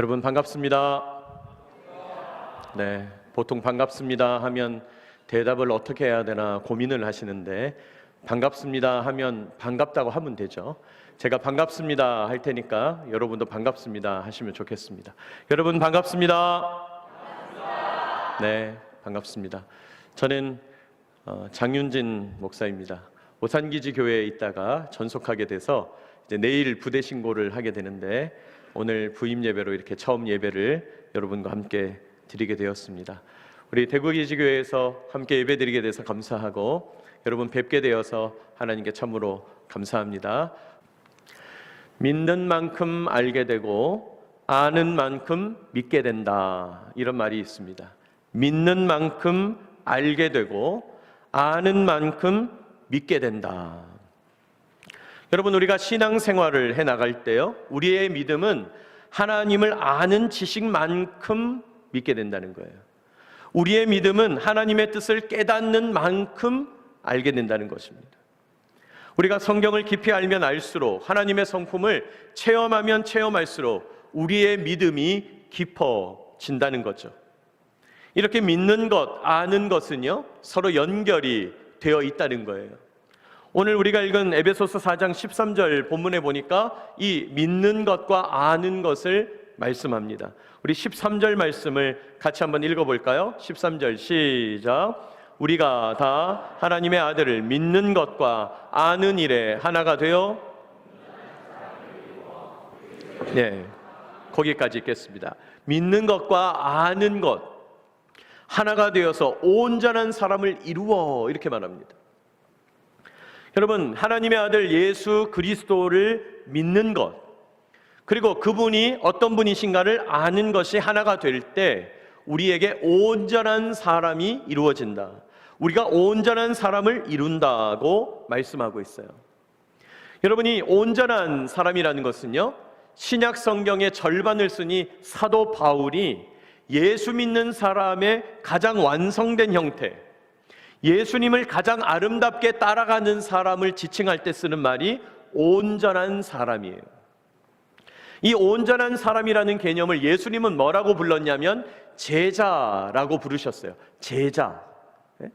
여러분 반갑습니다. 네, 보통 반갑습니다 하면 대답을 어떻게 해야 되나 고민을 하시는데 반갑습니다 하면 반갑다고 하면 되죠. 제가 반갑습니다 할 테니까 여러분도 반갑습니다 하시면 좋겠습니다. 여러분 반갑습니다. 네, 반갑습니다. 저는 장윤진 목사입니다. 오산기지 교회에 있다가 전속하게 돼서 이제 내일 부대 신고를 하게 되는데 오늘 부임 예배로 이렇게 처음 예배를 여러분과 함께 드리게 되었습니다. 우리 대구기지교회에서 함께 예배드리게 돼서 감사하고 여러분 뵙게 되어서 하나님께 참으로 감사합니다. 믿는 만큼 알게 되고 아는 만큼 믿게 된다, 이런 말이 있습니다. 믿는 만큼 알게 되고 아는 만큼 믿게 된다. 여러분, 우리가 신앙생활을 해나갈 때요, 우리의 믿음은 하나님을 아는 지식만큼 믿게 된다는 거예요. 우리의 믿음은 하나님의 뜻을 깨닫는 만큼 알게 된다는 것입니다. 우리가 성경을 깊이 알면 알수록, 하나님의 성품을 체험하면 체험할수록 우리의 믿음이 깊어진다는 거죠. 이렇게 믿는 것, 아는 것은요, 서로 연결이 되어 있다는 거예요. 오늘 우리가 읽은 에베소서 4장 13절 본문에 보니까 이 믿는 것과 아는 것을 말씀합니다. 우리 13절 말씀을 같이 한번 읽어볼까요? 13절 시작. 우리가 다 하나님의 아들을 믿는 것과 아는 일에 하나가 되어, 네, 거기까지 읽겠습니다. 믿는 것과 아는 것, 하나가 되어서 온전한 사람을 이루어, 이렇게 말합니다. 여러분, 하나님의 아들 예수 그리스도를 믿는 것, 그리고 그분이 어떤 분이신가를 아는 것이 하나가 될 때 우리에게 온전한 사람이 이루어진다, 우리가 온전한 사람을 이룬다고 말씀하고 있어요. 여러분이 온전한 사람이라는 것은요, 신약 성경의 절반을 쓰니 사도 바울이 예수 믿는 사람의 가장 완성된 형태, 예수님을 가장 아름답게 따라가는 사람을 지칭할 때 쓰는 말이 온전한 사람이에요. 이 온전한 사람이라는 개념을 예수님은 뭐라고 불렀냐면 제자라고 부르셨어요. 제자. 네?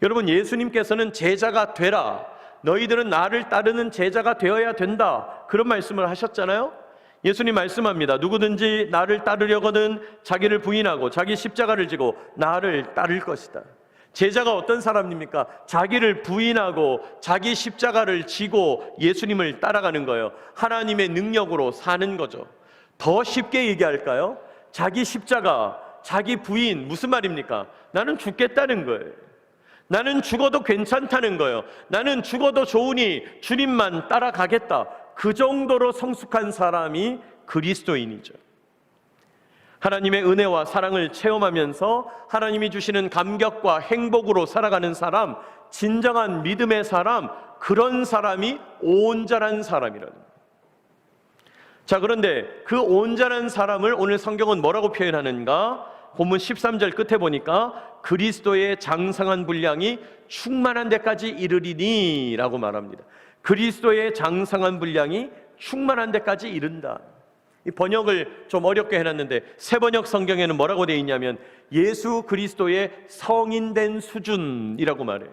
여러분, 예수님께서는 제자가 되라, 너희들은 나를 따르는 제자가 되어야 된다, 그런 말씀을 하셨잖아요. 예수님 말씀합니다. 누구든지 나를 따르려거든 자기를 부인하고 자기 십자가를 지고 나를 따를 것이다. 제자가 어떤 사람입니까? 자기를 부인하고 자기 십자가를 지고 예수님을 따라가는 거예요. 하나님의 능력으로 사는 거죠. 더 쉽게 얘기할까요? 자기 십자가, 자기 부인, 무슨 말입니까? 나는 죽겠다는 거예요. 나는 죽어도 괜찮다는 거예요. 나는 죽어도 좋으니 주님만 따라가겠다. 그 정도로 성숙한 사람이 그리스도인이죠. 하나님의 은혜와 사랑을 체험하면서 하나님이 주시는 감격과 행복으로 살아가는 사람, 진정한 믿음의 사람, 그런 사람이 온전한 사람이라는 거예요. 자, 그런데 그 온전한 사람을 오늘 성경은 뭐라고 표현하는가? 본문 13절 끝에 보니까 그리스도의 장성한 분량이 충만한 데까지 이르리니 라고 말합니다. 그리스도의 장성한 분량이 충만한 데까지 이른다. 이 번역을 좀 어렵게 해놨는데 새 번역 성경에는 뭐라고 되어 있냐면 예수 그리스도의 성인된 수준이라고 말해요.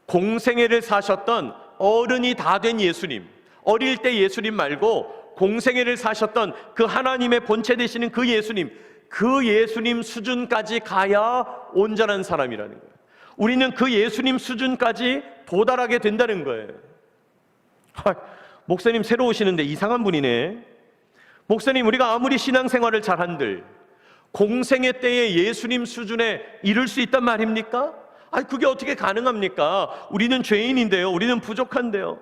공생애를 사셨던 어른이 다 된 예수님, 어릴 때 예수님 말고 공생애를 사셨던 그 하나님의 본체 되시는 그 예수님 수준까지 가야 온전한 사람이라는 거예요. 우리는 그 예수님 수준까지 도달하게 된다는 거예요. 목사님 새로 오시는데 이상한 분이네. 목사님, 우리가 아무리 신앙생활을 잘한들 공생애 때의 예수님 수준에 이를 수 있단 말입니까? 그게 어떻게 가능합니까? 우리는 죄인인데요, 우리는 부족한데요.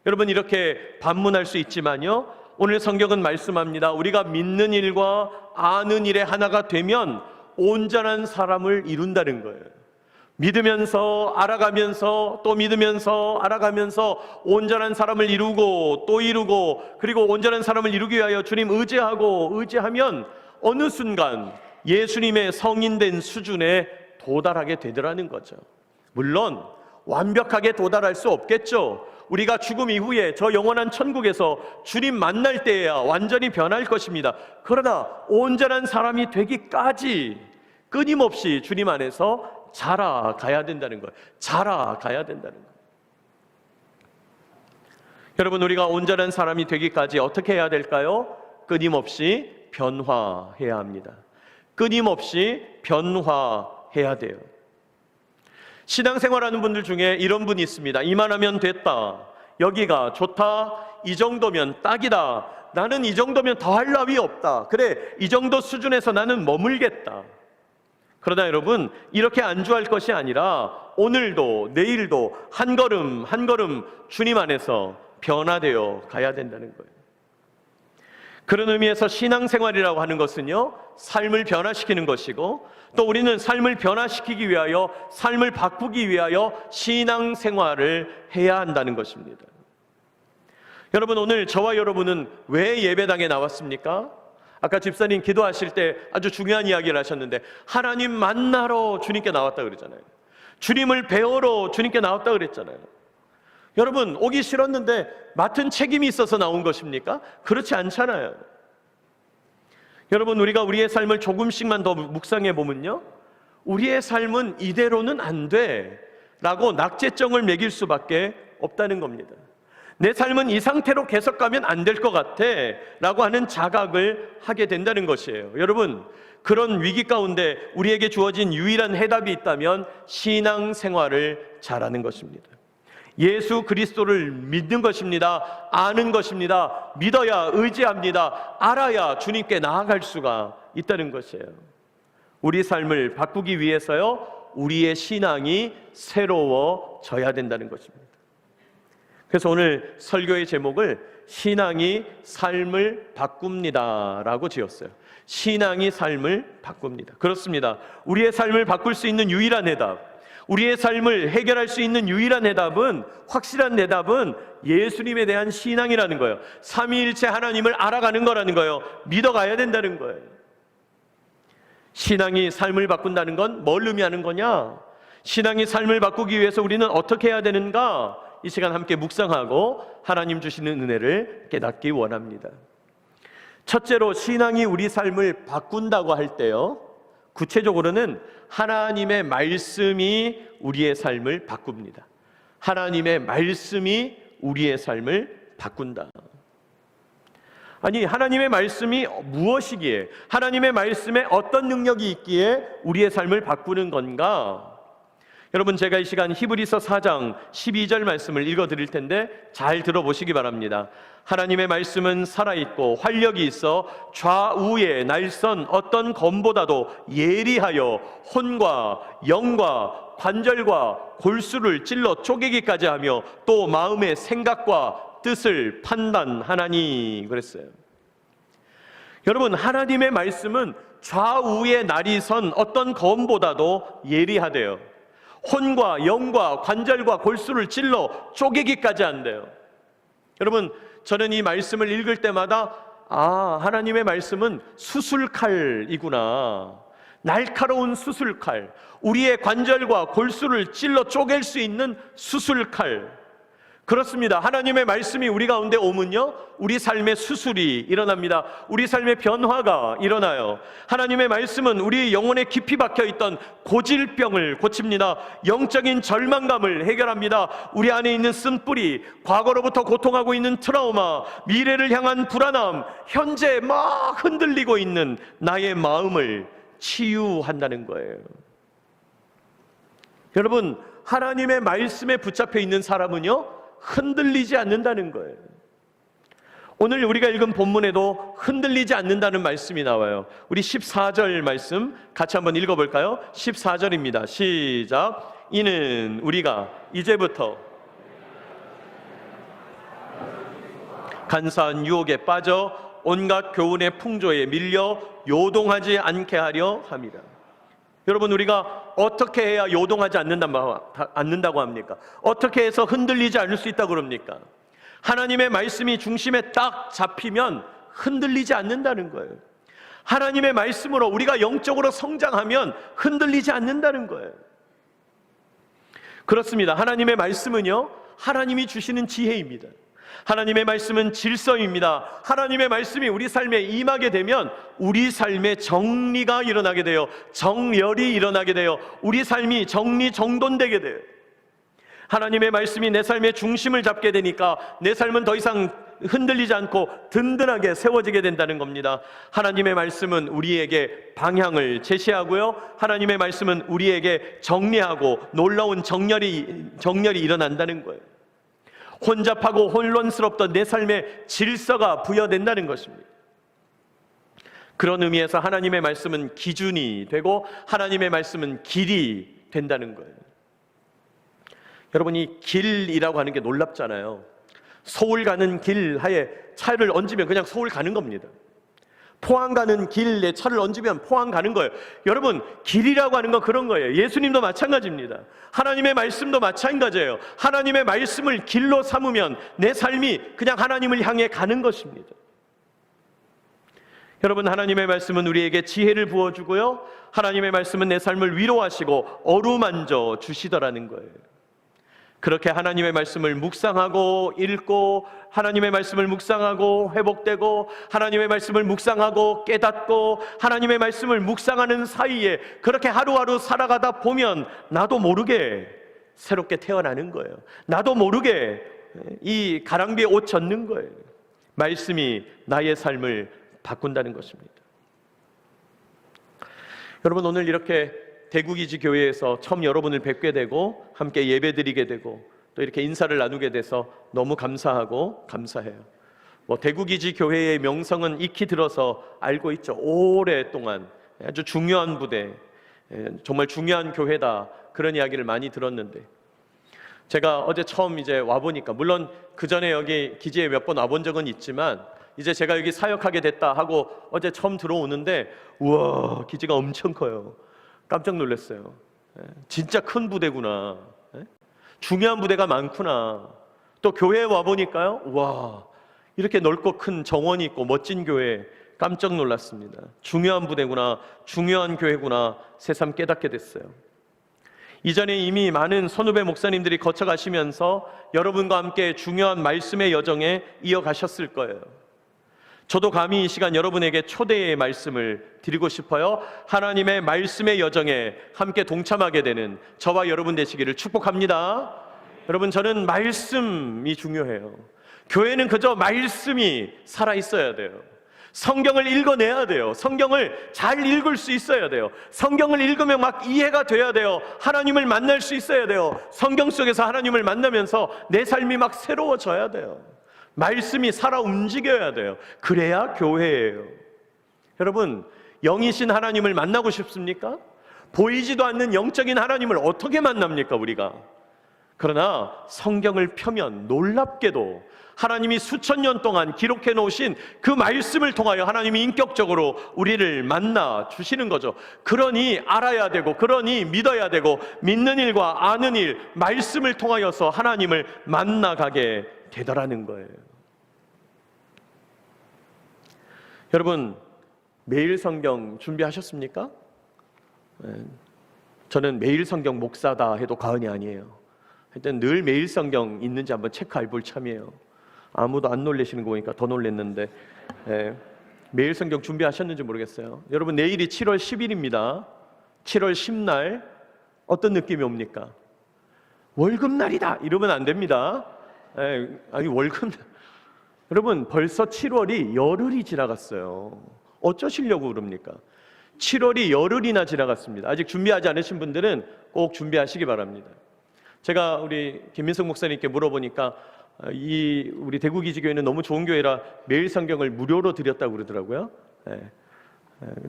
여러분, 이렇게 반문할 수 있지만요, 오늘 성경은 말씀합니다. 우리가 믿는 일과 아는 일에 하나가 되면 온전한 사람을 이룬다는 거예요. 믿으면서 알아가면서 또 믿으면서 알아가면서 온전한 사람을 이루고 또 이루고, 그리고 온전한 사람을 이루기 위하여 주님 의지하면 어느 순간 예수님의 성인된 수준에 도달하게 되더라는 거죠. 물론 완벽하게 도달할 수 없겠죠. 우리가 죽음 이후에 저 영원한 천국에서 주님 만날 때에야 완전히 변할 것입니다. 그러나 온전한 사람이 되기까지 끊임없이 주님 안에서 자라가야 된다는 거예요. 자라가야 된다는 거예요. 여러분, 우리가 온전한 사람이 되기까지 어떻게 해야 될까요? 끊임없이 변화해야 합니다. 끊임없이 변화해야 돼요. 신앙생활하는 분들 중에 이런 분이 있습니다. 이만하면 됐다, 여기가 좋다, 이 정도면 딱이다, 나는 이 정도면 더할 나위 없다, 그래 이 정도 수준에서 나는 머물겠다. 그러나 여러분, 이렇게 안주할 것이 아니라 오늘도 내일도 한 걸음 한 걸음 주님 안에서 변화되어 가야 된다는 거예요. 그런 의미에서 신앙생활이라고 하는 것은요, 삶을 변화시키는 것이고, 또 우리는 삶을 변화시키기 위하여, 삶을 바꾸기 위하여 신앙생활을 해야 한다는 것입니다. 여러분, 오늘 저와 여러분은 왜 예배당에 나왔습니까? 아까 집사님 기도하실 때 아주 중요한 이야기를 하셨는데, 하나님 만나러 주님께 나왔다 그랬잖아요. 주님을 배우러 주님께 나왔다 그랬잖아요. 여러분, 오기 싫었는데 맡은 책임이 있어서 나온 것입니까? 그렇지 않잖아요. 여러분, 우리가 우리의 삶을 조금씩만 더 묵상해 보면요, 우리의 삶은 이대로는 안 돼 라고 낙제점을 매길 수밖에 없다는 겁니다. 내 삶은 이 상태로 계속 가면 안 될 것 같아 라고 하는 자각을 하게 된다는 것이에요. 여러분, 그런 위기 가운데 우리에게 주어진 유일한 해답이 있다면 신앙생활을 잘하는 것입니다. 예수 그리스도를 믿는 것입니다. 아는 것입니다. 믿어야 의지합니다. 알아야 주님께 나아갈 수가 있다는 것이에요. 우리 삶을 바꾸기 위해서요, 우리의 신앙이 새로워져야 된다는 것입니다. 그래서 오늘 설교의 제목을 신앙이 삶을 바꿉니다 라고 지었어요. 신앙이 삶을 바꿉니다. 그렇습니다. 우리의 삶을 바꿀 수 있는 유일한 해답, 우리의 삶을 해결할 수 있는 유일한 해답은, 확실한 해답은 예수님에 대한 신앙이라는 거예요. 삼위일체 하나님을 알아가는 거라는 거예요. 믿어가야 된다는 거예요. 신앙이 삶을 바꾼다는 건 뭘 의미하는 거냐? 신앙이 삶을 바꾸기 위해서 우리는 어떻게 해야 되는가? 이 시간 함께 묵상하고 하나님 주시는 은혜를 깨닫기 원합니다. 첫째로, 신앙이 우리 삶을 바꾼다고 할 때요, 구체적으로는 하나님의 말씀이 우리의 삶을 바꿉니다. 하나님의 말씀이 우리의 삶을 바꾼다. 아니, 하나님의 말씀이 무엇이기에, 하나님의 말씀에 어떤 능력이 있기에 우리의 삶을 바꾸는 건가? 여러분, 제가 이 시간 히브리서 4장 12절 말씀을 읽어드릴 텐데 잘 들어보시기 바랍니다. 하나님의 말씀은 살아있고 활력이 있어 좌우의 날선 어떤 검보다도 예리하여 혼과 영과 관절과 골수를 찔러 쪼개기까지 하며 또 마음의 생각과 뜻을 판단하나니 그랬어요. 여러분, 하나님의 말씀은 좌우의 날이 선 어떤 검보다도 예리하대요. 혼과 영과 관절과 골수를 찔러 쪼개기까지 한대요. 여러분, 저는 이 말씀을 읽을 때마다 하나님의 말씀은 수술칼이구나. 날카로운 수술칼, 우리의 관절과 골수를 찔러 쪼갤 수 있는 수술칼. 그렇습니다. 하나님의 말씀이 우리 가운데 오면요, 우리 삶의 수술이 일어납니다. 우리 삶의 변화가 일어나요. 하나님의 말씀은 우리 영혼에 깊이 박혀있던 고질병을 고칩니다. 영적인 절망감을 해결합니다. 우리 안에 있는 쓴뿌리, 과거로부터 고통하고 있는 트라우마, 미래를 향한 불안함, 현재 막 흔들리고 있는 나의 마음을 치유한다는 거예요. 여러분, 하나님의 말씀에 붙잡혀 있는 사람은요, 흔들리지 않는다는 거예요. 오늘 우리가 읽은 본문에도 흔들리지 않는다는 말씀이 나와요. 우리 14절 말씀 같이 한번 읽어볼까요? 14절입니다. 시작. 이는 우리가 이제부터 간사한 유혹에 빠져 온갖 교훈의 풍조에 밀려 요동하지 않게 하려 함이라. 여러분, 우리가 어떻게 해야 요동하지 않는다고 합니까? 어떻게 해서 흔들리지 않을 수 있다고 그럽니까? 하나님의 말씀이 중심에 딱 잡히면 흔들리지 않는다는 거예요. 하나님의 말씀으로 우리가 영적으로 성장하면 흔들리지 않는다는 거예요. 그렇습니다. 하나님의 말씀은요, 하나님이 주시는 지혜입니다. 하나님의 말씀은 질서입니다. 하나님의 말씀이 우리 삶에 임하게 되면 우리 삶에 정리가 일어나게 돼요. 정열이 일어나게 돼요. 우리 삶이 정리정돈되게 돼요. 하나님의 말씀이 내 삶의 중심을 잡게 되니까 내 삶은 더 이상 흔들리지 않고 든든하게 세워지게 된다는 겁니다. 하나님의 말씀은 우리에게 방향을 제시하고요, 하나님의 말씀은 우리에게 정리하고 놀라운 정렬이 일어난다는 거예요. 혼잡하고 혼란스럽던 내 삶에 질서가 부여된다는 것입니다. 그런 의미에서 하나님의 말씀은 기준이 되고 하나님의 말씀은 길이 된다는 거예요. 여러분, 이 길이라고 하는 게 놀랍잖아요. 서울 가는 길 하에 차를 얹으면 그냥 서울 가는 겁니다. 포항 가는 길에 차를 얹으면 포항 가는 거예요. 여러분, 길이라고 하는 건 그런 거예요. 예수님도 마찬가지입니다. 하나님의 말씀도 마찬가지예요. 하나님의 말씀을 길로 삼으면 내 삶이 그냥 하나님을 향해 가는 것입니다. 여러분, 하나님의 말씀은 우리에게 지혜를 부어주고요, 하나님의 말씀은 내 삶을 위로하시고 어루만져 주시더라는 거예요. 그렇게 하나님의 말씀을 묵상하고 읽고, 하나님의 말씀을 묵상하고 회복되고, 하나님의 말씀을 묵상하고 깨닫고, 하나님의 말씀을 묵상하는 사이에 그렇게 하루하루 살아가다 보면 나도 모르게 새롭게 태어나는 거예요. 나도 모르게 이 가랑비에 옷 젖는 거예요. 말씀이 나의 삶을 바꾼다는 것입니다. 여러분, 오늘 이렇게 대구기지 교회에서 처음 여러분을 뵙게 되고 함께 예배드리게 되고 또 이렇게 인사를 나누게 돼서 너무 감사하고 감사해요. 대구기지 교회의 명성은 익히 들어서 알고 있죠. 오랫동안 아주 중요한 부대, 정말 중요한 교회다, 그런 이야기를 많이 들었는데, 제가 어제 처음 이제 와보니까, 물론 그 전에 여기 기지에 몇 번 와본 적은 있지만 이제 제가 여기 사역하게 됐다 하고 어제 처음 들어오는데, 우와, 기지가 엄청 커요. 깜짝 놀랐어요. 진짜 큰 부대구나. 중요한 부대가 많구나. 또 교회에 와보니까요, 와, 이렇게 넓고 큰 정원이 있고 멋진 교회, 깜짝 놀랐습니다. 중요한 부대구나, 중요한 교회구나 새삼 깨닫게 됐어요. 이전에 이미 많은 선후배 목사님들이 거쳐가시면서 여러분과 함께 중요한 말씀의 여정에 이어가셨을 거예요. 저도 감히 이 시간 여러분에게 초대의 말씀을 드리고 싶어요. 하나님의 말씀의 여정에 함께 동참하게 되는 저와 여러분 되시기를 축복합니다. 여러분, 저는 말씀이 중요해요. 교회는 그저 말씀이 살아있어야 돼요. 성경을 읽어내야 돼요. 성경을 잘 읽을 수 있어야 돼요. 성경을 읽으면 막 이해가 돼야 돼요. 하나님을 만날 수 있어야 돼요. 성경 속에서 하나님을 만나면서 내 삶이 막 새로워져야 돼요. 말씀이 살아 움직여야 돼요. 그래야 교회예요. 여러분, 영이신 하나님을 만나고 싶습니까? 보이지도 않는 영적인 하나님을 어떻게 만납니까, 우리가? 그러나 성경을 펴면 놀랍게도 하나님이 수천 년 동안 기록해 놓으신 그 말씀을 통하여 하나님이 인격적으로 우리를 만나 주시는 거죠. 그러니 알아야 되고, 그러니 믿어야 되고, 믿는 일과 아는 일, 말씀을 통하여서 하나님을 만나가게 되더라는 거예요. 여러분, 매일 성경 준비하셨습니까? 저는 매일 성경 목사다 해도 과언이 아니에요. 하여튼 늘 매일 성경 있는지 한번 체크해 볼 참이에요. 아무도 안 놀라시는 거 보니까 더 놀랐는데, 매일 성경 준비하셨는지 모르겠어요. 여러분, 내일이 7월 10일입니다. 7월 10날 어떤 느낌이 옵니까? 월급날이다 이러면 안 됩니다. 아니, 월급날, 여러분, 벌써 7월이 열흘이 지나갔어요. 어쩌시려고 그럽니까? 7월이 열흘이나 지나갔습니다. 아직 준비하지 않으신 분들은 꼭 준비하시기 바랍니다. 제가 우리 김민석 목사님께 물어보니까 우리 대구기지교회는 너무 좋은 교회라 매일 성경을 무료로 드렸다고 그러더라고요.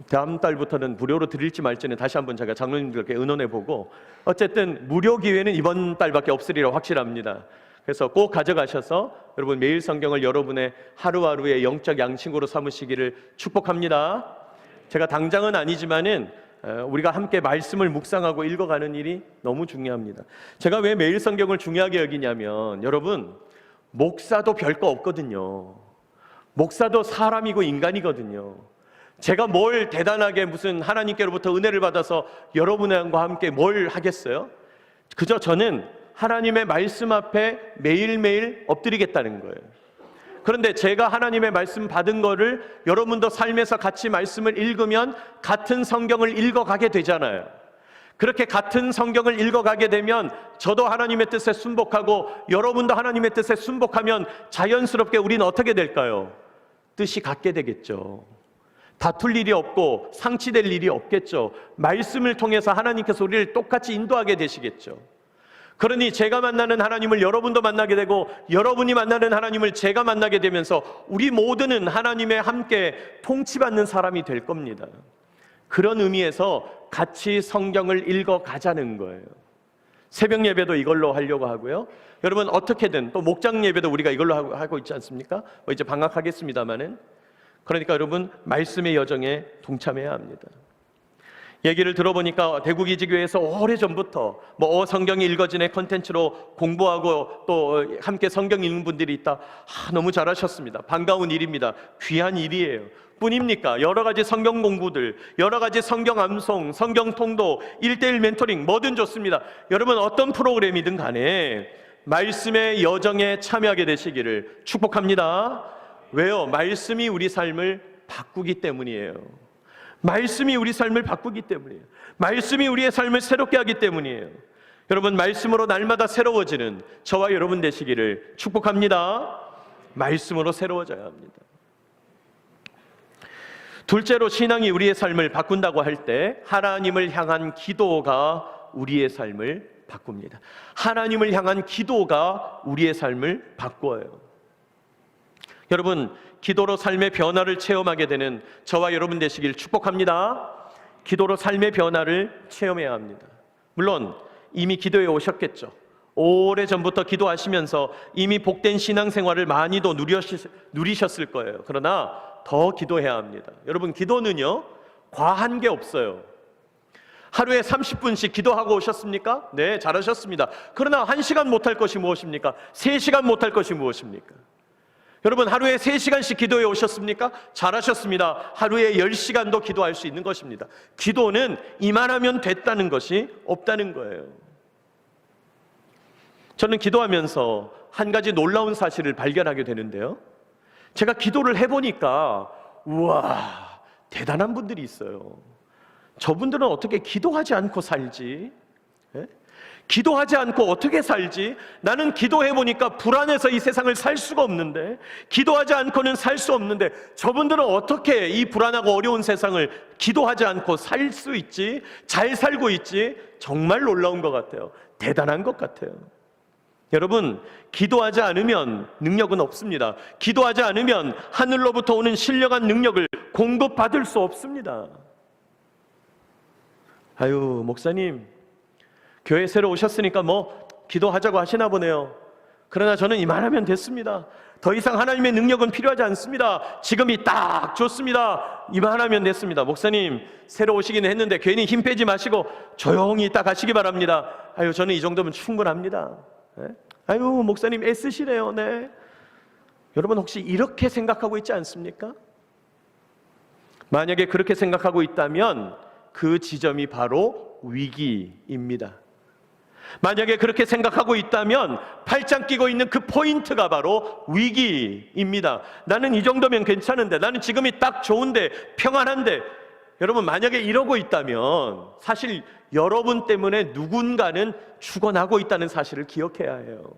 다음 달부터는 무료로 드릴지 말지는 다시 한번 제가 장로님들께 의논해보고, 어쨌든 무료 기회는 이번 달밖에 없으리라 확실합니다. 그래서 꼭 가져가셔서 여러분 매일 성경을 여러분의 하루하루의 영적 양식으로 삼으시기를 축복합니다. 제가 당장은 아니지만은 우리가 함께 말씀을 묵상하고 읽어가는 일이 너무 중요합니다. 제가 왜 매일 성경을 중요하게 여기냐면, 여러분, 목사도 별거 없거든요. 목사도 사람이고 인간이거든요. 제가 뭘 대단하게 무슨 하나님께로부터 은혜를 받아서 여러분과 함께 뭘 하겠어요? 그저 저는 하나님의 말씀 앞에 매일매일 엎드리겠다는 거예요. 그런데 제가 하나님의 말씀 받은 거를 여러분도 삶에서 같이 말씀을 읽으면 같은 성경을 읽어가게 되잖아요. 그렇게 같은 성경을 읽어가게 되면 저도 하나님의 뜻에 순복하고 여러분도 하나님의 뜻에 순복하면 자연스럽게 우리는 어떻게 될까요? 뜻이 같게 되겠죠. 다툴 일이 없고 상치될 일이 없겠죠. 말씀을 통해서 하나님께서 우리를 똑같이 인도하게 되시겠죠. 그러니 제가 만나는 하나님을 여러분도 만나게 되고 여러분이 만나는 하나님을 제가 만나게 되면서 우리 모두는 하나님의 함께 통치받는 사람이 될 겁니다. 그런 의미에서 같이 성경을 읽어가자는 거예요. 새벽 예배도 이걸로 하려고 하고요. 여러분 어떻게든 또 목장 예배도 우리가 이걸로 하고 있지 않습니까? 이제 방학하겠습니다마는. 그러니까 여러분 말씀의 여정에 동참해야 합니다. 얘기를 들어보니까 대구기지교회에서 오래전부터 성경이 읽어지네 컨텐츠로 공부하고 또 함께 성경 읽는 분들이 있다. 너무 잘하셨습니다. 반가운 일입니다. 귀한 일이에요. 뿐입니까? 여러 가지 성경 공부들, 여러 가지 성경 암송, 성경 통도, 1:1 멘토링 뭐든 좋습니다. 여러분 어떤 프로그램이든 간에 말씀의 여정에 참여하게 되시기를 축복합니다. 왜요? 말씀이 우리 삶을 바꾸기 때문이에요. 말씀이 우리 삶을 바꾸기 때문이에요. 말씀이 우리의 삶을 새롭게 하기 때문이에요. 여러분 말씀으로 날마다 새로워지는 저와 여러분 되시기를 축복합니다. 말씀으로 새로워져야 합니다. 둘째로 신앙이 우리의 삶을 바꾼다고 할 때 하나님을 향한 기도가 우리의 삶을 바꿉니다. 하나님을 향한 기도가 우리의 삶을 바꿔요. 여러분 기도로 삶의 변화를 체험하게 되는 저와 여러분 되시길 축복합니다. 기도로 삶의 변화를 체험해야 합니다. 물론 이미 기도해 오셨겠죠. 오래전부터 기도하시면서 이미 복된 신앙생활을 많이도 누리셨을 거예요. 그러나 더 기도해야 합니다. 여러분 기도는요 과한 게 없어요. 하루에 30분씩 기도하고 오셨습니까? 네, 잘하셨습니다. 그러나 1시간 못할 것이 무엇입니까? 3시간 못할 것이 무엇입니까? 여러분 하루에 3시간씩 기도해 오셨습니까? 잘하셨습니다. 하루에 10시간도 기도할 수 있는 것입니다. 기도는 이만하면 됐다는 것이 없다는 거예요. 저는 기도하면서 한 가지 놀라운 사실을 발견하게 되는데요. 제가 기도를 해보니까 우와 대단한 분들이 있어요. 저분들은 어떻게 기도하지 않고 살지? 예? 기도하지 않고 어떻게 살지? 나는 기도해보니까 불안해서 이 세상을 살 수가 없는데, 기도하지 않고는 살 수 없는데 저분들은 어떻게 이 불안하고 어려운 세상을 기도하지 않고 살 수 있지? 잘 살고 있지? 정말 놀라운 것 같아요. 대단한 것 같아요. 여러분 기도하지 않으면 능력은 없습니다. 기도하지 않으면 하늘로부터 오는 신령한 능력을 공급받을 수 없습니다. 아유 목사님 교회 새로 오셨으니까 기도하자고 하시나 보네요. 그러나 저는 이만하면 됐습니다. 더 이상 하나님의 능력은 필요하지 않습니다. 지금이 딱 좋습니다. 이만하면 됐습니다. 목사님 새로 오시기는 했는데 괜히 힘 빼지 마시고 조용히 있다 가시기 바랍니다. 아유 저는 이 정도면 충분합니다. 네? 아유 목사님 애쓰시네요. 네. 여러분 혹시 이렇게 생각하고 있지 않습니까? 만약에 그렇게 생각하고 있다면 그 지점이 바로 위기입니다. 만약에 그렇게 생각하고 있다면 팔짱 끼고 있는 그 포인트가 바로 위기입니다. 나는 이 정도면 괜찮은데, 나는 지금이 딱 좋은데, 평안한데. 여러분 만약에 이러고 있다면 사실 여러분 때문에 누군가는 죽어나고 있다는 사실을 기억해야 해요.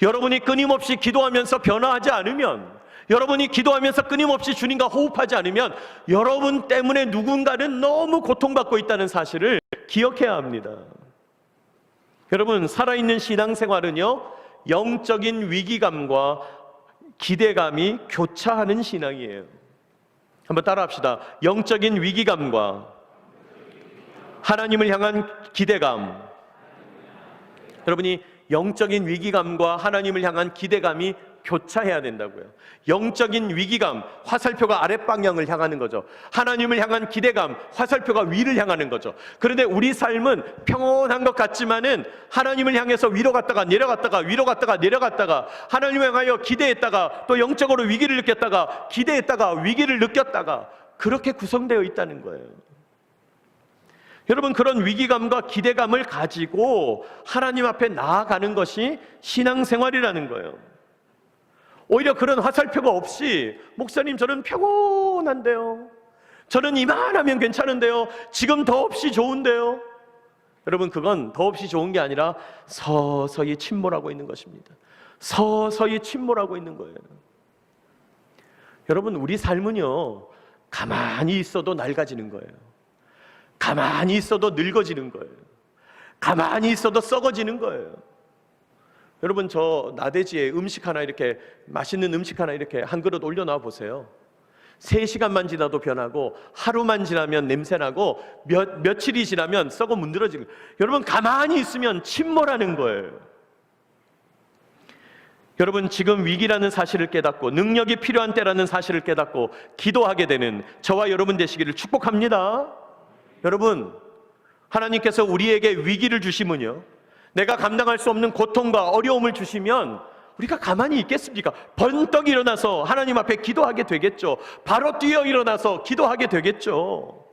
여러분이 끊임없이 기도하면서 변화하지 않으면, 여러분이 기도하면서 끊임없이 주님과 호흡하지 않으면 여러분 때문에 누군가는 너무 고통받고 있다는 사실을 기억해야 합니다. 여러분 살아있는 신앙생활은요 영적인 위기감과 기대감이 교차하는 신앙이에요. 한번 따라합시다. 영적인 위기감과 하나님을 향한 기대감. 여러분이 영적인 위기감과 하나님을 향한 기대감이 교차해야 된다고요. 영적인 위기감, 화살표가 아랫방향을 향하는 거죠. 하나님을 향한 기대감, 화살표가 위를 향하는 거죠. 그런데 우리 삶은 평온한 것 같지만은 하나님을 향해서 위로 갔다가 내려갔다가 위로 갔다가 내려갔다가 하나님을 향하여 기대했다가 또 영적으로 위기를 느꼈다가 기대했다가 위기를 느꼈다가 그렇게 구성되어 있다는 거예요. 여러분, 그런 위기감과 기대감을 가지고 하나님 앞에 나아가는 것이 신앙생활이라는 거예요. 오히려 그런 화살표가 없이 목사님 저는 평온한데요, 저는 이만하면 괜찮은데요, 지금 더없이 좋은데요. 여러분, 그건 더없이 좋은 게 아니라 서서히 침몰하고 있는 것입니다. 서서히 침몰하고 있는 거예요. 여러분, 우리 삶은요, 가만히 있어도 낡아지는 거예요. 가만히 있어도 늙어지는 거예요. 가만히 있어도 썩어지는 거예요. 여러분, 저 나대지에 음식 하나, 이렇게 맛있는 음식 하나 이렇게 한 그릇 올려놔 보세요. 3시간만 지나도 변하고, 하루만 지나면 냄새나고, 며칠이 지나면 썩어 문드러지는 거예요. 여러분, 가만히 있으면 침몰하는 거예요. 여러분, 지금 위기라는 사실을 깨닫고 능력이 필요한 때라는 사실을 깨닫고 기도하게 되는 저와 여러분 되시기를 축복합니다. 여러분, 하나님께서 우리에게 위기를 주시면요, 내가 감당할 수 없는 고통과 어려움을 주시면 우리가 가만히 있겠습니까? 번떡 일어나서 하나님 앞에 기도하게 되겠죠. 바로 뛰어 일어나서 기도하게 되겠죠.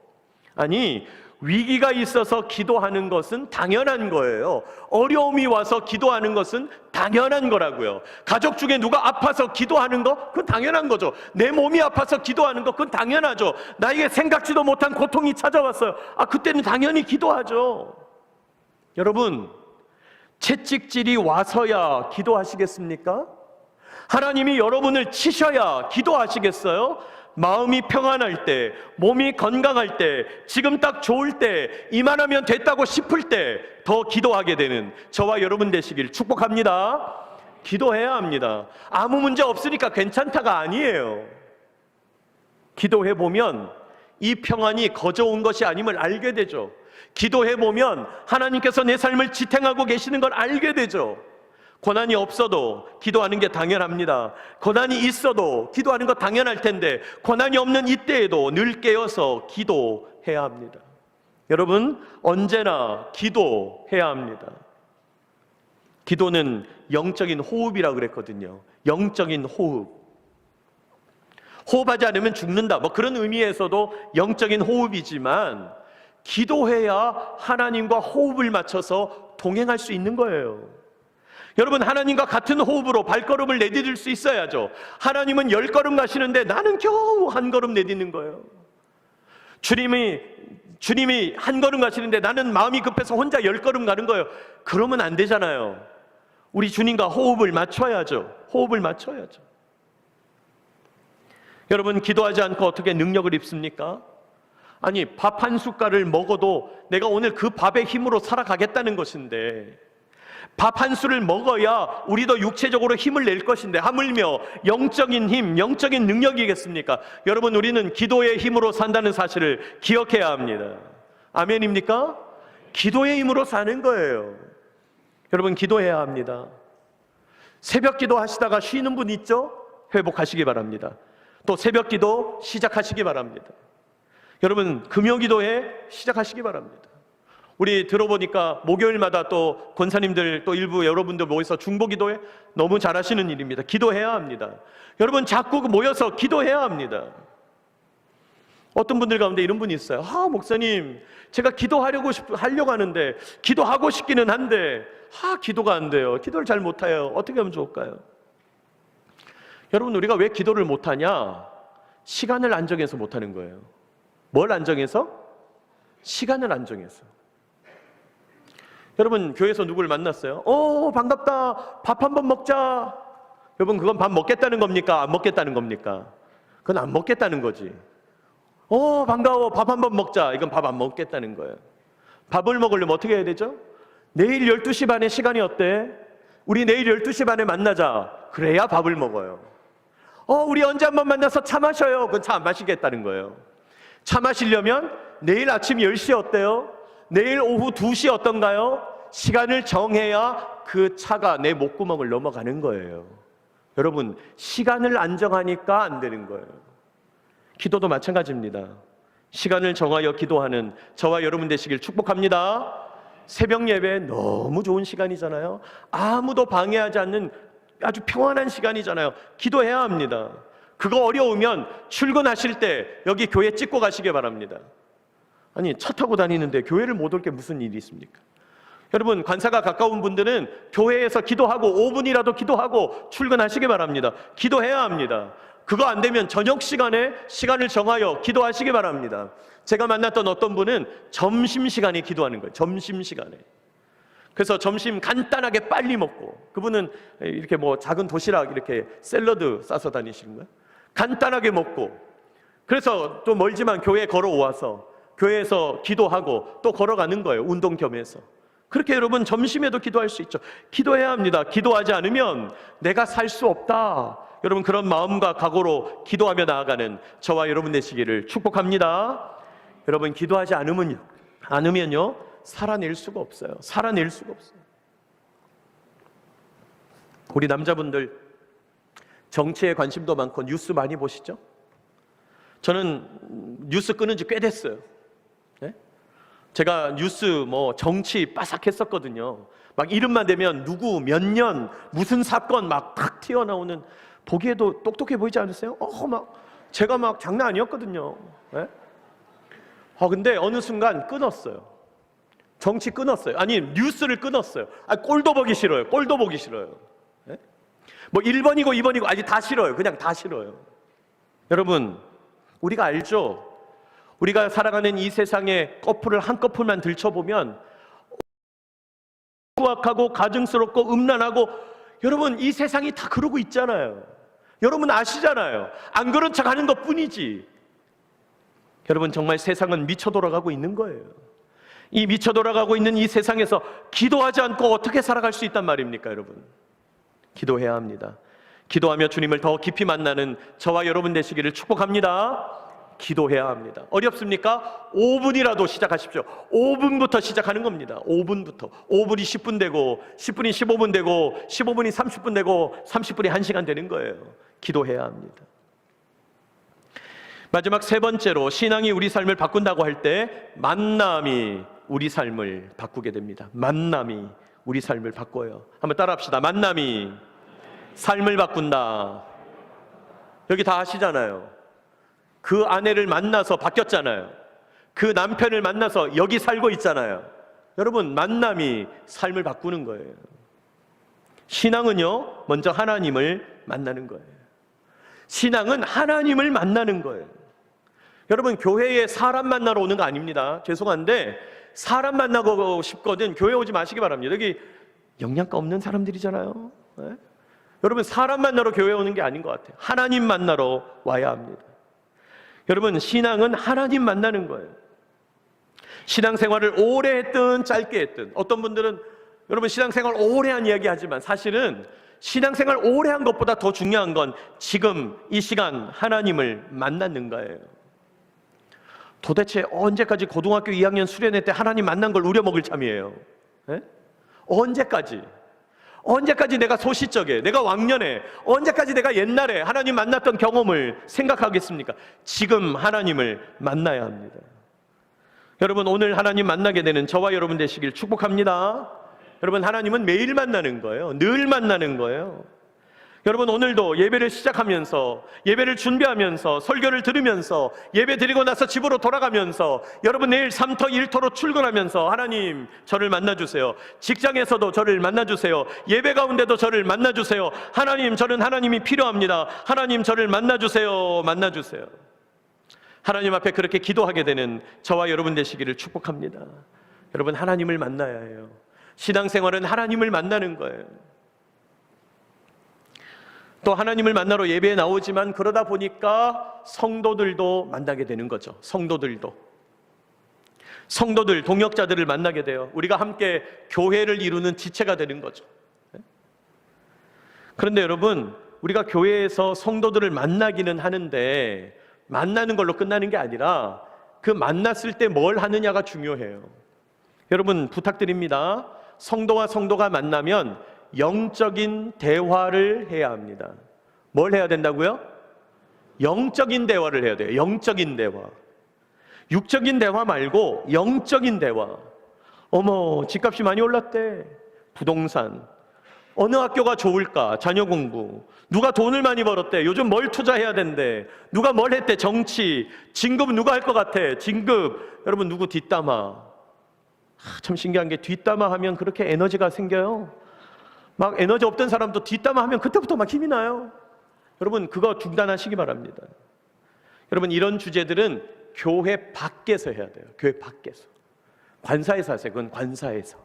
아니, 위기가 있어서 기도하는 것은 당연한 거예요. 어려움이 와서 기도하는 것은 당연한 거라고요. 가족 중에 누가 아파서 기도하는 거, 그건 당연한 거죠. 내 몸이 아파서 기도하는 거, 그건 당연하죠. 나에게 생각지도 못한 고통이 찾아왔어요. 그때는 당연히 기도하죠. 여러분, 채찍질이 와서야 기도하시겠습니까? 하나님이 여러분을 치셔야 기도하시겠어요? 마음이 평안할 때, 몸이 건강할 때, 지금 딱 좋을 때, 이만하면 됐다고 싶을 때 더 기도하게 되는 저와 여러분 되시길 축복합니다. 기도해야 합니다. 아무 문제 없으니까 괜찮다가 아니에요. 기도해보면 이 평안이 거저온 것이 아님을 알게 되죠. 기도해보면 하나님께서 내 삶을 지탱하고 계시는 걸 알게 되죠. 고난이 없어도 기도하는 게 당연합니다. 고난이 있어도 기도하는 거 당연할 텐데, 고난이 없는 이때에도 늘 깨어서 기도해야 합니다. 여러분, 언제나 기도해야 합니다. 기도는 영적인 호흡이라고 그랬거든요. 영적인 호흡. 호흡하지 않으면 죽는다, 뭐 그런 의미에서도 영적인 호흡이지만, 기도해야 하나님과 호흡을 맞춰서 동행할 수 있는 거예요. 여러분, 하나님과 같은 호흡으로 발걸음을 내디딜 수 있어야죠. 하나님은 10걸음 가시는데 나는 겨우 한 걸음 내딛는 거예요. 주님이 한 걸음 가시는데 나는 마음이 급해서 혼자 10걸음 가는 거예요. 그러면 안 되잖아요. 우리 주님과 호흡을 맞춰야죠. 호흡을 맞춰야죠. 여러분, 기도하지 않고 어떻게 능력을 입습니까? 아니, 밥 한 숟갈을 먹어도 내가 오늘 그 밥의 힘으로 살아가겠다는 것인데, 밥 한 술을 먹어야 우리도 육체적으로 힘을 낼 것인데, 하물며 영적인 힘, 영적인 능력이겠습니까? 여러분, 우리는 기도의 힘으로 산다는 사실을 기억해야 합니다. 아멘입니까? 기도의 힘으로 사는 거예요. 여러분, 기도해야 합니다. 새벽 기도 하시다가 쉬는 분 있죠? 회복하시기 바랍니다. 또 새벽 기도 시작하시기 바랍니다. 여러분, 금요 기도회 시작하시기 바랍니다. 우리 들어보니까 목요일마다 또 권사님들, 또 일부 여러분들 모여서 중보 기도회 너무 잘하시는 일입니다. 기도해야 합니다. 여러분, 자꾸 모여서 기도해야 합니다. 어떤 분들 가운데 이런 분이 있어요. 목사님, 제가 기도하려고 하는데, 기도하고 싶기는 한데 기도가 안 돼요. 기도를 잘 못해요. 어떻게 하면 좋을까요? 여러분, 우리가 왜 기도를 못하냐? 시간을 안 정해서 못하는 거예요. 뭘 안 정해서? 시간을 안 정해서. 여러분, 교회에서 누구를 만났어요? 반갑다, 밥 한번 먹자. 여러분, 그건 밥 먹겠다는 겁니까? 안 먹겠다는 겁니까? 그건 안 먹겠다는 거지. 반가워, 밥 한번 먹자. 이건 밥 안 먹겠다는 거예요. 밥을 먹으려면 어떻게 해야 되죠? 내일 12시 반에 시간이 어때? 우리 내일 12시 반에 만나자. 그래야 밥을 먹어요. 우리 언제 한번 만나서 차 마셔요. 그건 차 안 마시겠다는 거예요. 차 마시려면 내일 아침 10시 어때요? 내일 오후 2시 어떤가요? 시간을 정해야 그 차가 내 목구멍을 넘어가는 거예요. 여러분, 시간을 안 정하니까 안 되는 거예요. 기도도 마찬가지입니다. 시간을 정하여 기도하는 저와 여러분 되시길 축복합니다. 새벽 예배 너무 좋은 시간이잖아요. 아무도 방해하지 않는 아주 평안한 시간이잖아요. 기도해야 합니다. 그거 어려우면 출근하실 때 여기 교회 찍고 가시기 바랍니다. 아니, 차 타고 다니는데 교회를 못 올 게 무슨 일이 있습니까? 여러분, 관사가 가까운 분들은 교회에서 기도하고 5분이라도 기도하고 출근하시기 바랍니다. 기도해야 합니다. 그거 안 되면 저녁 시간에 시간을 정하여 기도하시기 바랍니다. 제가 만났던 어떤 분은 점심시간에 기도하는 거예요. 점심시간에. 그래서 점심 간단하게 빨리 먹고, 그분은 이렇게 뭐 작은 도시락 이렇게 샐러드 싸서 다니시는 거예요. 간단하게 먹고, 그래서 또 멀지만 교회에 걸어와서 교회에서 기도하고 또 걸어가는 거예요. 운동 겸해서. 그렇게 여러분 점심에도 기도할 수 있죠. 기도해야 합니다. 기도하지 않으면 내가 살 수 없다. 여러분, 그런 마음과 각오로 기도하며 나아가는 저와 여러분 되시기를 축복합니다. 여러분, 기도하지 않으면요 살아낼 수가 없어요. 살아낼 수가 없어요. 우리 남자분들 정치에 관심도 많고 뉴스 많이 보시죠? 저는 뉴스 끊은 지 꽤 됐어요. 네? 제가 뉴스 뭐 정치 빠삭했었거든요. 막 이름만 대면 누구 몇 년 무슨 사건 막 탁 튀어나오는, 보기에도 똑똑해 보이지 않으세요? 막 제가 막 장난 아니었거든요. 네? 근데 어느 순간 끊었어요. 정치 끊었어요. 아니, 뉴스를 끊었어요. 꼴도 보기 싫어요. 꼴도 보기 싫어요. 네? 뭐 1번이고 2번이고 아직 다 싫어요. 그냥 다 싫어요. 여러분, 우리가 알죠? 우리가 살아가는 이 세상에 커플을 한 커플만 들춰보면 후악하고 가증스럽고 음란하고, 여러분 이 세상이 다 그러고 있잖아요. 여러분 아시잖아요. 안 그런 척 하는 것 뿐이지. 여러분, 정말 세상은 미쳐 돌아가고 있는 거예요. 이 미쳐 돌아가고 있는 이 세상에서 기도하지 않고 어떻게 살아갈 수 있단 말입니까? 여러분, 기도해야 합니다. 기도하며 주님을 더 깊이 만나는 저와 여러분 되시기를 축복합니다. 기도해야 합니다. 어렵습니까? 5분이라도 시작하십시오. 5분부터 시작하는 겁니다. 5분부터. 5분이 10분 되고 10분이 15분 되고 15분이 30분 되고 30분이 1시간 되는 거예요. 기도해야 합니다. 마지막 세 번째로, 신앙이 우리 삶을 바꾼다고 할 때 만남이 우리 삶을 바꾸게 됩니다. 만남이 우리 삶을 바꿔요. 한번 따라합시다. 만남이 삶을 바꾼다. 여기 다 아시잖아요. 그 아내를 만나서 바뀌었잖아요. 그 남편을 만나서 여기 살고 있잖아요. 여러분, 만남이 삶을 바꾸는 거예요. 신앙은요, 먼저 하나님을 만나는 거예요. 신앙은 하나님을 만나는 거예요. 여러분, 교회에 사람 만나러 오는 거 아닙니다. 죄송한데 사람 만나고 싶거든 교회 오지 마시기 바랍니다. 여기 영양가 없는 사람들이잖아요. 네? 여러분, 사람 만나러 교회 오는 게 아닌 것 같아요. 하나님 만나러 와야 합니다. 여러분, 신앙은 하나님 만나는 거예요. 신앙생활을 오래 했든 짧게 했든, 어떤 분들은 여러분 신앙생활 오래 한 이야기 하지만 사실은 신앙생활 오래 한 것보다 더 중요한 건 지금 이 시간 하나님을 만나는 거예요. 도대체 언제까지 고등학교 2학년 수련회 때 하나님 만난 걸 우려먹을 참이에요? 네? 언제까지 내가 소시적에, 내가 왕년에, 언제까지 내가 옛날에 하나님 만났던 경험을 생각하겠습니까? 지금 하나님을 만나야 합니다. 여러분, 오늘 하나님 만나게 되는 저와 여러분 되시길 축복합니다. 여러분, 하나님은 매일 만나는 거예요. 늘 만나는 거예요. 여러분, 오늘도 예배를 시작하면서, 예배를 준비하면서, 설교를 들으면서, 예배 드리고 나서 집으로 돌아가면서, 여러분 내일 3토 1토로 출근하면서 하나님 저를 만나주세요. 직장에서도 저를 만나주세요. 예배 가운데도 저를 만나주세요. 하나님, 저는 하나님이 필요합니다. 하나님, 저를 만나주세요. 만나주세요. 하나님 앞에 그렇게 기도하게 되는 저와 여러분 되시기를 축복합니다. 여러분, 하나님을 만나야 해요. 신앙생활은 하나님을 만나는 거예요. 또 하나님을 만나러 예배에 나오지만 그러다 보니까 성도들도 만나게 되는 거죠. 성도들, 동역자들을 만나게 돼요. 우리가 함께 교회를 이루는 지체가 되는 거죠. 그런데 여러분, 우리가 교회에서 성도들을 만나기는 하는데 만나는 걸로 끝나는 게 아니라 그 만났을 때 뭘 하느냐가 중요해요. 여러분, 부탁드립니다. 성도와 성도가 만나면 영적인 대화를 해야 합니다. 뭘 해야 된다고요? 영적인 대화를 해야 돼요. 영적인 대화. 육적인 대화 말고 영적인 대화. 어머, 집값이 많이 올랐대. 부동산. 어느 학교가 좋을까? 자녀 공부. 누가 돈을 많이 벌었대? 요즘 뭘 투자해야 된대? 누가 뭘 했대? 정치. 진급 누가 할 것 같아? 진급. 여러분 누구 뒷담화. 참 신기한 게 뒷담화 하면 그렇게 에너지가 생겨요. 막 에너지 없던 사람도 뒷담화 하면 그때부터 막 힘이 나요. 여러분 그거 중단하시기 바랍니다. 여러분 이런 주제들은 교회 밖에서 해야 돼요. 교회 밖에서. 관사에서 하세요. 그건 관사에서.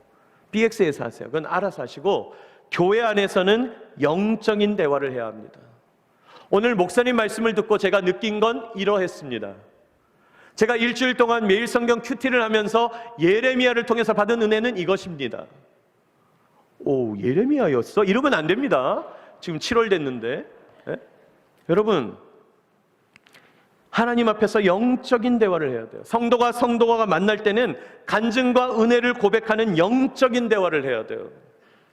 BX에서 하세요. 그건 알아서 하시고 교회 안에서는 영적인 대화를 해야 합니다. 오늘 목사님 말씀을 듣고 제가 느낀 건 이러했습니다. 제가 일주일 동안 매일 성경 큐티를 하면서 예레미야를 통해서 받은 은혜는 이것입니다. 오, 예레미야였어? 이러면 안 됩니다. 지금 7월 됐는데. 네? 여러분 하나님 앞에서 영적인 대화를 해야 돼요. 성도가 만날 때는 간증과 은혜를 고백하는 영적인 대화를 해야 돼요.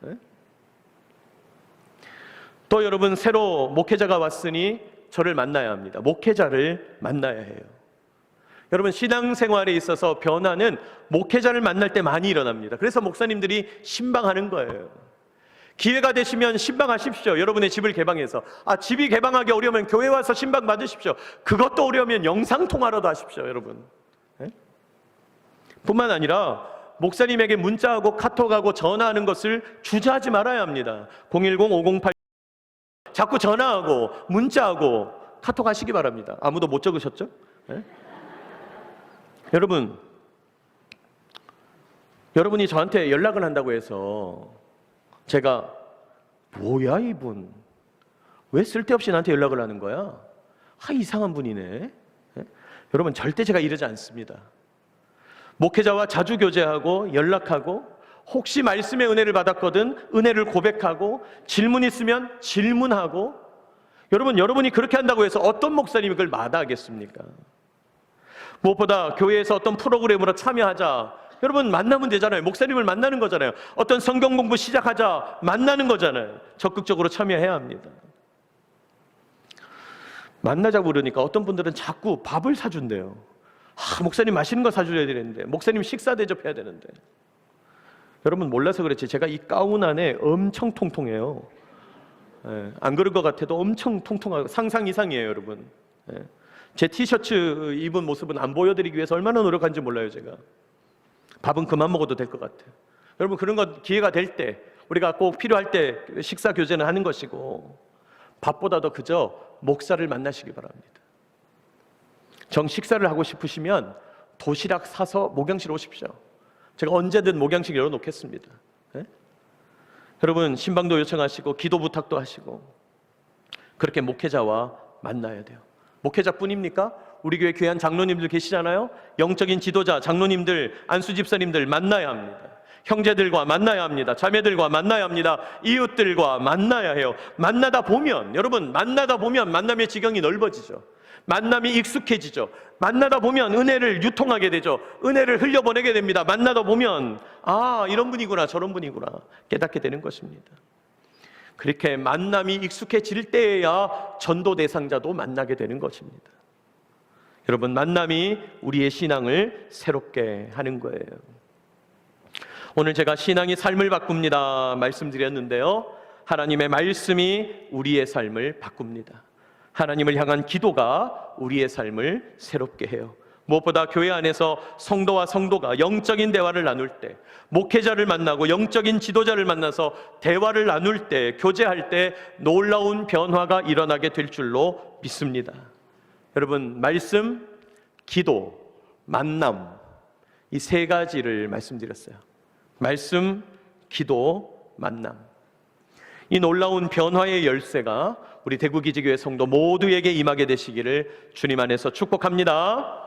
네? 또 여러분 새로 목회자가 왔으니 저를 만나야 합니다. 목회자를 만나야 해요. 여러분 신앙생활에 있어서 변화는 목회자를 만날 때 많이 일어납니다. 그래서 목사님들이 신방하는 거예요. 기회가 되시면 신방하십시오. 여러분의 집을 개방해서. 집이 개방하기 어려우면 교회 와서 신방 받으십시오. 그것도 어려우면 영상통화라도 하십시오. 여러분. 네? 뿐만 아니라 목사님에게 문자하고 카톡하고 전화하는 것을 주저하지 말아야 합니다. 010-508 자꾸 전화하고 문자하고 카톡하시기 바랍니다. 아무도 못 적으셨죠? 네? 여러분이 저한테 연락을 한다고 해서 제가 뭐야 이분 왜 쓸데없이 나한테 연락을 하는 거야? 이상한 분이네. 네? 여러분 절대 제가 이러지 않습니다. 목회자와 자주 교제하고 연락하고 혹시 말씀의 은혜를 받았거든 은혜를 고백하고 질문 있으면 질문하고 여러분이 그렇게 한다고 해서 어떤 목사님이 그걸 마다하겠습니까? 무엇보다 교회에서 어떤 프로그램으로 참여하자 여러분 만나면 되잖아요. 목사님을 만나는 거잖아요. 어떤 성경 공부 시작하자 만나는 거잖아요. 적극적으로 참여해야 합니다. 만나자고 그러니까 어떤 분들은 자꾸 밥을 사준대요. 목사님 맛있는 거 사줘야 되는데 목사님 식사 대접해야 되는데 여러분 몰라서 그렇지 제가 이 가운 안에 엄청 통통해요. 안 그럴 것 같아도 엄청 통통하고 상상 이상이에요. 여러분 제 티셔츠 입은 모습은 안 보여드리기 위해서 얼마나 노력한지 몰라요. 제가 밥은 그만 먹어도 될 것 같아요. 여러분 그런 거 기회가 될 때 우리가 꼭 필요할 때 식사 교제는 하는 것이고 밥보다도 그저 목사를 만나시기 바랍니다. 정 식사를 하고 싶으시면 도시락 사서 목양실 오십시오. 제가 언제든 목양실 열어놓겠습니다. 네? 여러분 신방도 요청하시고 기도 부탁도 하시고 그렇게 목회자와 만나야 돼요. 목회자뿐입니까? 우리 교회 귀한 장로님들 계시잖아요. 영적인 지도자, 장로님들, 안수 집사님들 만나야 합니다. 형제들과 만나야 합니다. 자매들과 만나야 합니다. 이웃들과 만나야 해요. 만나다 보면 여러분 만나다 보면 만남의 지경이 넓어지죠. 만남이 익숙해지죠. 만나다 보면 은혜를 유통하게 되죠. 은혜를 흘려보내게 됩니다. 만나다 보면 이런 분이구나 저런 분이구나 깨닫게 되는 것입니다. 그렇게 만남이 익숙해질 때에야 전도 대상자도 만나게 되는 것입니다. 여러분 만남이 우리의 신앙을 새롭게 하는 거예요. 오늘 제가 신앙이 삶을 바꿉니다 말씀드렸는데요. 하나님의 말씀이 우리의 삶을 바꿉니다. 하나님을 향한 기도가 우리의 삶을 새롭게 해요. 무엇보다 교회 안에서 성도와 성도가 영적인 대화를 나눌 때, 목회자를 만나고 영적인 지도자를 만나서 대화를 나눌 때, 교제할 때 놀라운 변화가 일어나게 될 줄로 믿습니다. 여러분 말씀, 기도, 만남 이 세 가지를 말씀드렸어요. 말씀, 기도, 만남. 이 놀라운 변화의 열쇠가 우리 대구기지교회 성도 모두에게 임하게 되시기를 주님 안에서 축복합니다.